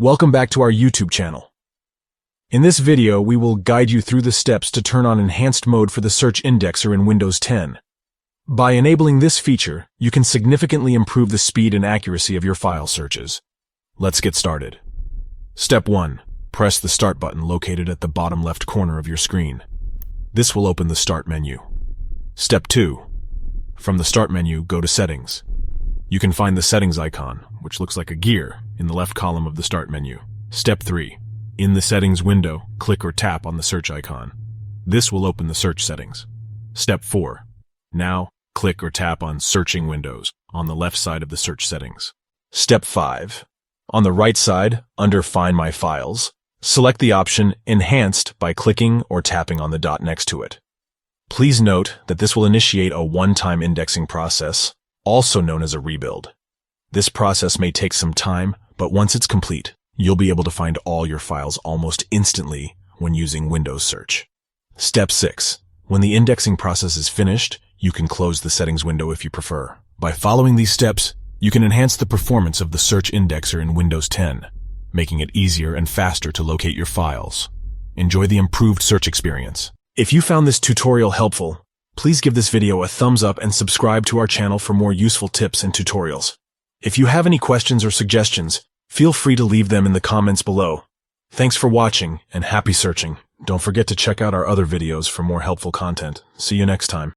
Welcome back to our YouTube channel. In this video, we will guide you through the steps to turn on enhanced mode for the search indexer in Windows 10. By enabling this feature, you can significantly improve the speed and accuracy of your file searches. Let's get started. Step 1. Press the Start button located at the bottom left corner of your screen. This will open the Start menu. Step 2. From the Start menu, go to Settings. You can find the Settings icon, which looks like a gear, in the left column of the Start menu. Step 3. In the Settings window, click or tap on the search icon. This will open the search settings. Step 4. Now, click or tap on Searching Windows on the left side of the search settings. Step 5. On the right side, under Find My Files, select the option Enhanced by clicking or tapping on the dot next to it. Please note that this will initiate a one-time indexing process, also known as a rebuild. This process may take some time, but once it's complete, you'll be able to find all your files almost instantly when using Windows Search. Step 6. When the indexing process is finished, you can close the settings window if you prefer. By following these steps, you can enhance the performance of the search indexer in Windows 10, making it easier and faster to locate your files. Enjoy the improved search experience. If you found this tutorial helpful, please give this video a thumbs up and subscribe to our channel for more useful tips and tutorials. If you have any questions or suggestions, feel free to leave them in the comments below. Thanks for watching and happy searching. Don't forget to check out our other videos for more helpful content. See you next time.